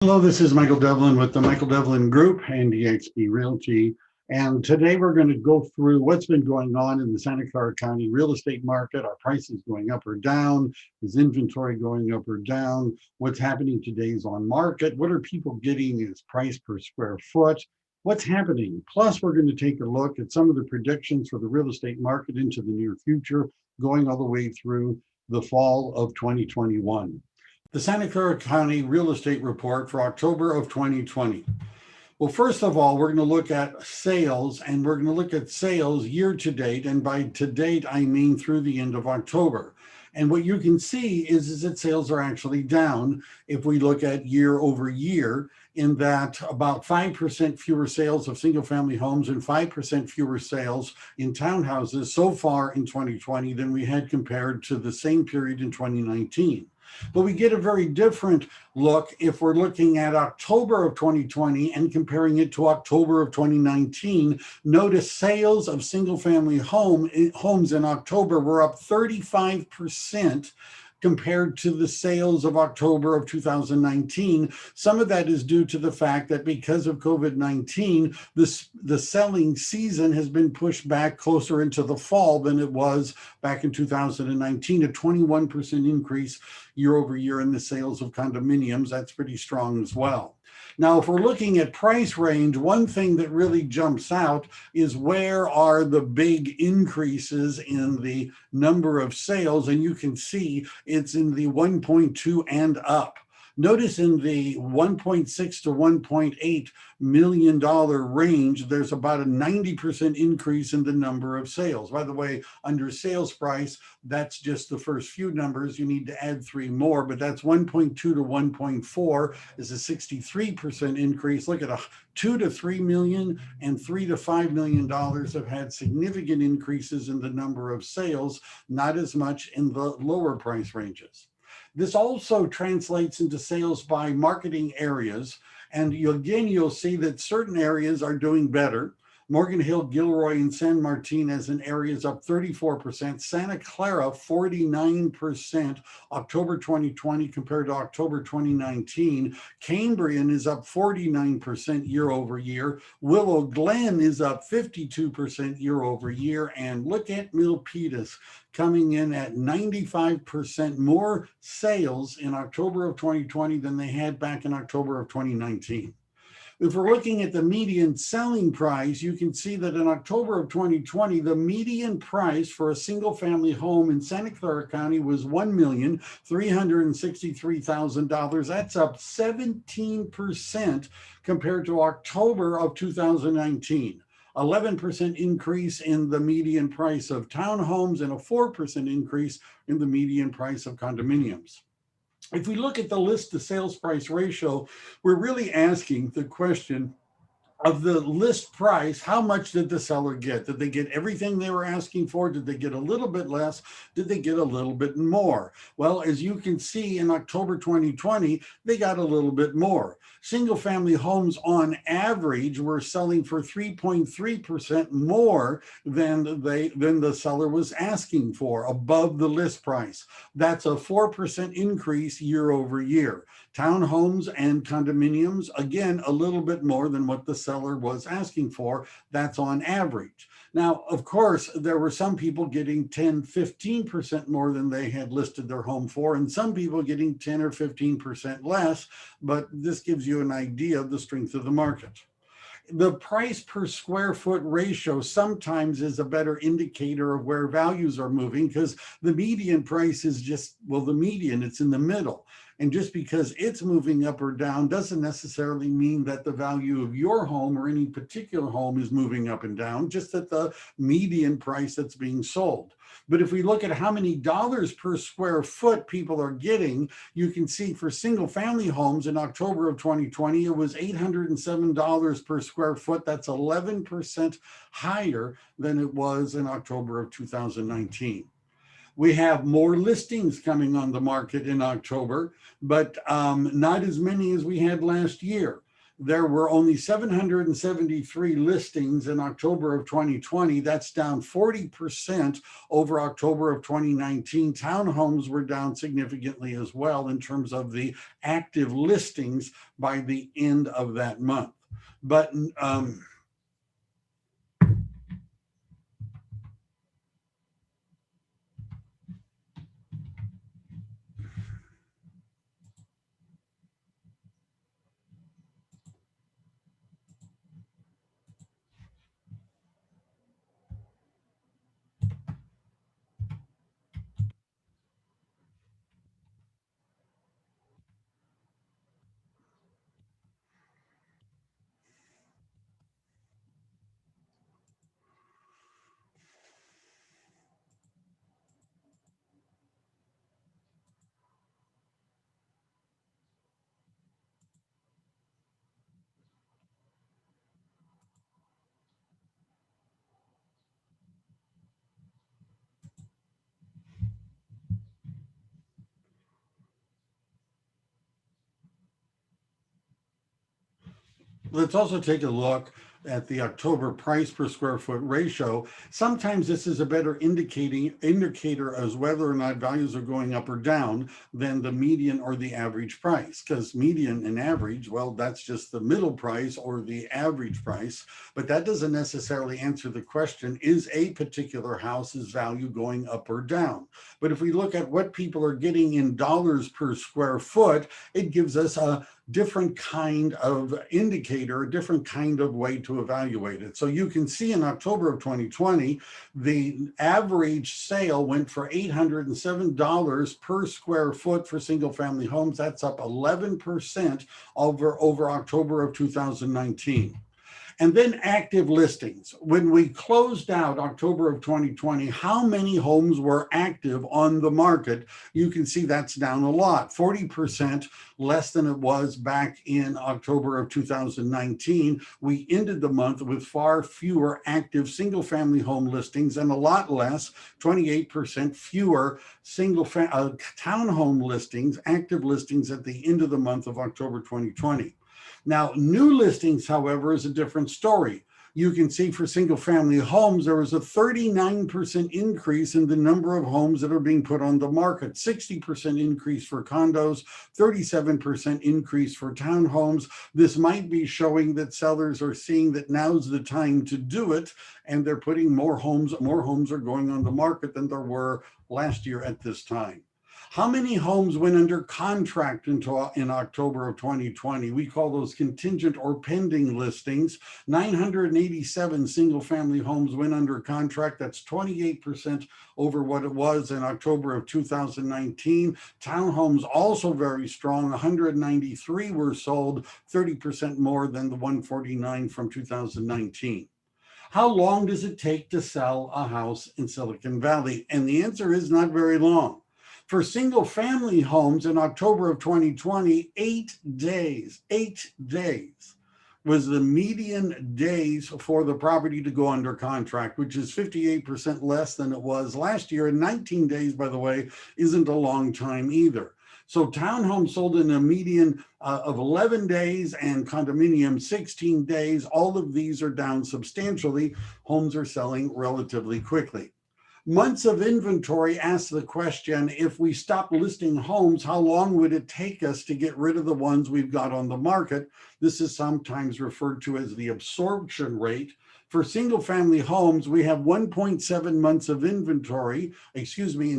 Hello, this is Michael Devlin with the Michael Devlin Group and eXp Realty. And today we're going to go through what's been going on in the Santa Clara County real estate market. Are prices going up or down? Is inventory going up or down? What's happening today's on market? What are people getting as price per square foot? What's happening? Plus, we're going to take a look at some of the predictions for the real estate market into the near future, going all the way through the fall of 2021. The Santa Clara County Real Estate Report for October of 2020. Well, first of all, we're going to look at sales, and we're going to look at sales year to date. And by to date, I mean through the end of October. And what you can see is that sales are actually down if we look at year over year, in that about 5% fewer sales of single family homes and 5% fewer sales in townhouses so far in 2020 than we had compared to the same period in 2019. But we get a very different look if we're looking at October of 2020 and comparing it to October of 2019. Notice sales of single-family homes in October were up 35% compared to the sales of October of 2019. Some of that is due to the fact that because of COVID-19, the selling season has been pushed back closer into the fall than it was back in 2019, a 21% increase year over year in the sales of condominiums. That's pretty strong as well. Now, if we're looking at price range, one thing that really jumps out is where are the big increases in the number of sales, and you can see it's in the 1.2 and up. Notice in the 1.6 to 1.8 million dollar range, there's about a 90% increase in the number of sales. By the way, under sales price, that's just the first few numbers. You need to add three more, but that's 1.2 to 1.4 is a 63% increase. Look at a 2 to 3 million and $3 to $5 million have had significant increases in the number of sales, not as much in the lower price ranges. This also translates into sales by marketing areas. And you'll see that certain areas are doing better. Morgan Hill, Gilroy, and San Martinez in areas up 34%. Santa Clara, 49%, October 2020 compared to October 2019. Cambrian is up 49% year over year. Willow Glen is up 52% year over year. And look at Milpitas coming in at 95% more sales in October of 2020 than they had back in October of 2019. If we're looking at the median selling price, you can see that in October of 2020, the median price for a single family home in Santa Clara County was $1,363,000. That's up 17% compared to October of 2019. 11% increase in the median price of townhomes and a 4% increase in the median price of condominiums. If we look at the list to sales price ratio, we're really asking the question of the list price, how much did the seller get? Did they get everything they were asking for? Did they get a little bit less? Did they get a little bit more? Well, as you can see in October 2020, they got a little bit more. Single family homes on average were selling for 3.3% more than the seller was asking for, above the list price. That's a 4% increase year over year. Townhomes and condominiums, again, a little bit more than what the seller was asking for. That's on average. Now, of course, there were some people getting 10, 15% more than they had listed their home for, and some people getting 10 or 15% less, but this gives you an idea of the strength of the market. The price per square foot ratio sometimes is a better indicator of where values are moving, because the median price is just, well, the median, it's in the middle. And just because it's moving up or down doesn't necessarily mean that the value of your home or any particular home is moving up and down, just that the median price that's being sold. But if we look at how many dollars per square foot people are getting, you can see for single family homes in October of 2020, it was $807 per square foot. That's 11% higher than it was in October of 2019. We have more listings coming on the market in October, but not as many as we had last year. there were only 773 listings in October of 2020. That's down 40% over October of 2019. Townhomes were down significantly as well in terms of the active listings by the end of that month. But let's also take a look at the October price per square foot ratio. Sometimes this is a better indicator as whether or not values are going up or down than the median or the average price, because median and average, well, that's just the middle price or the average price, but that doesn't necessarily answer the question, is a particular house's value going up or down? But if we look at what people are getting in dollars per square foot, it gives us a different kind of indicator, a different kind of way to evaluate it. So you can see in October of 2020, the average sale went for $807 per square foot for single family homes. That's up 11% over October of 2019. And then active listings. When we closed out October of 2020, how many homes were active on the market? You can see that's down a lot, 40% less than it was back in October of 2019. We ended the month with far fewer active single family home listings and a lot less, 28% fewer townhome listings, active listings at the end of the month of October 2020. Now, new listings, however, is a different story. You can see for single family homes, there was a 39% increase in the number of homes that are being put on the market, 60% increase for condos, 37% increase for townhomes. This might be showing that sellers are seeing that now's the time to do it, and they're putting more homes are going on the market than there were last year at this time. How many homes went under contract in October of 2020? We call those contingent or pending listings. 987 single family homes went under contract. That's 28% over what it was in October of 2019. Townhomes also very strong. 193 were sold, 30% more than the 149 from 2019. How long does it take to sell a house in Silicon Valley? And the answer is not very long. For single family homes in October of 2020, 8 days was the median days for the property to go under contract, which is 58% less than it was last year. And 19 days, by the way, isn't a long time either. So townhomes sold in a median of 11 days and condominium 16 days. All of these are down substantially. Homes are selling relatively quickly. Months of inventory asks the question, if we stop listing homes, how long would it take us to get rid of the ones we've got on the market? This is sometimes referred to as the absorption rate. For single family homes, we have 1.7 months of inventory, in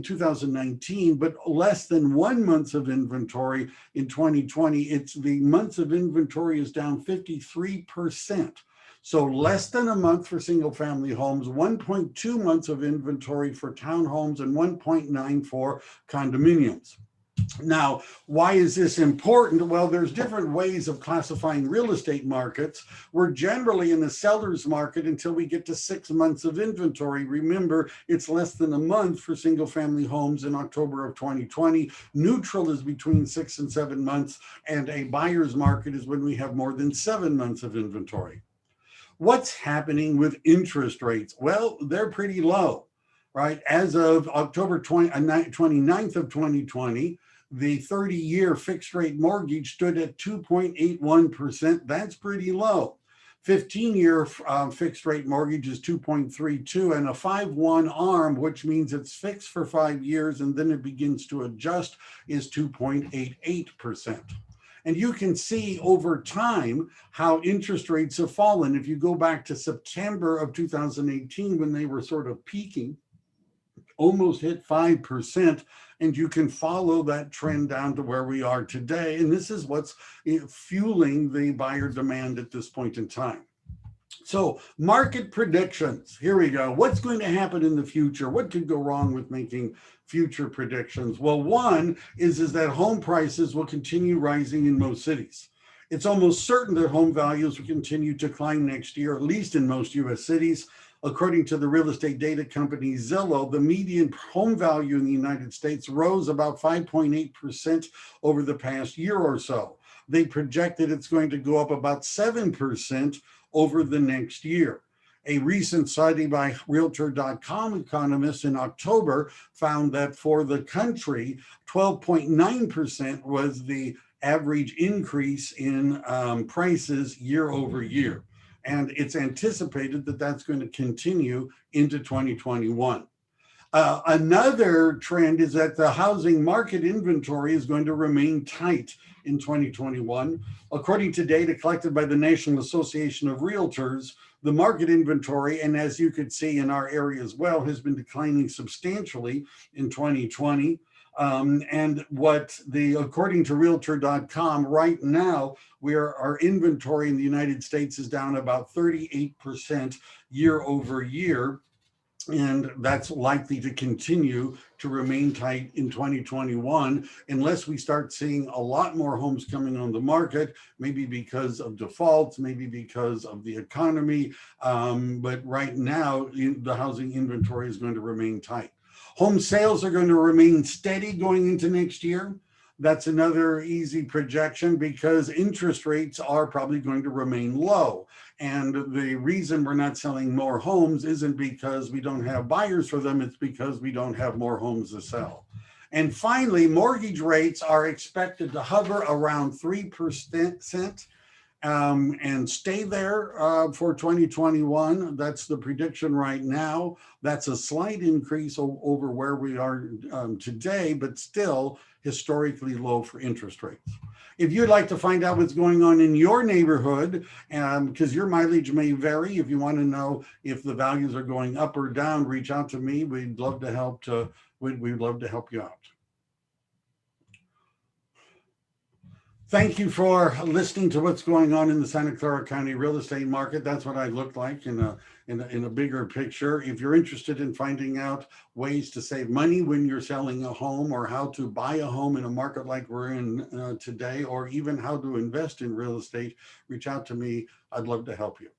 2019, but less than 1 month of inventory in 2020. It's the months of inventory is down 53%. So less than a month for single family homes, 1.2 months of inventory for townhomes, and 1.9 for condominiums. Now, why is this important? Well, there's different ways of classifying real estate markets. We're generally in the seller's market until we get to 6 months of inventory. Remember, it's less than a month for single family homes in October of 2020. Neutral is between 6 and 7 months, and a buyer's market is when we have more than 7 months of inventory. What's happening with interest rates? Well, they're pretty low, right? As of October 29th of 2020, The 30-year fixed rate mortgage stood at 2.81%. That's pretty low. 15-year fixed rate mortgage is 2.32, and a 5/1 ARM, which means it's fixed for 5 years and then it begins to adjust, is 2.88%. And you can see over time how interest rates have fallen. If you go back to September of 2018, when they were sort of peaking, almost hit 5%, and you can follow that trend down to where we are today. And this is what's fueling the buyer demand at this point in time. So market predictions, here we go. What's going to happen in the future? What could go wrong with making future predictions? Well, one is that home prices will continue rising in most cities. It's almost certain that home values will continue to climb next year, at least in most US cities. According to the real estate data company Zillow, the median home value in the United States rose about 5.8% over the past year or so. They projected it's going to go up about 7% over the next year. A recent study by Realtor.com economists in October found that for the country, 12.9% was the average increase in prices year over year. And it's anticipated that that's going to continue into 2021. Another trend is that the housing market inventory is going to remain tight in 2021. According to data collected by the National Association of Realtors, the market inventory, and as you could see in our area as well, has been declining substantially in 2020. According to Realtor.com, right now, our inventory in the United States is down about 38% year over year. And that's likely to continue to remain tight in 2021 unless we start seeing a lot more homes coming on the market, maybe because of defaults, maybe because of the economy. But right now, the housing inventory is going to remain tight. Home sales are going to remain steady going into next year. That's another easy projection because interest rates are probably going to remain low. And the reason we're not selling more homes isn't because we don't have buyers for them, it's because we don't have more homes to sell. And finally, mortgage rates are expected to hover around 3% and stay there for 2021. That's the prediction right now. That's a slight increase over where we are today, but still historically low for interest rates. If you'd like to find out what's going on in your neighborhood, because your mileage may vary, if you want to know if the values are going up or down, reach out to me. We'd love to help we'd love to help you out. Thank you for listening to what's going on in the Santa Clara County real estate market. That's what I look like in a bigger picture. If you're interested in finding out ways to save money when you're selling a home, or how to buy a home in a market like we're in today, or even how to invest in real estate, reach out to me. I'd love to help you.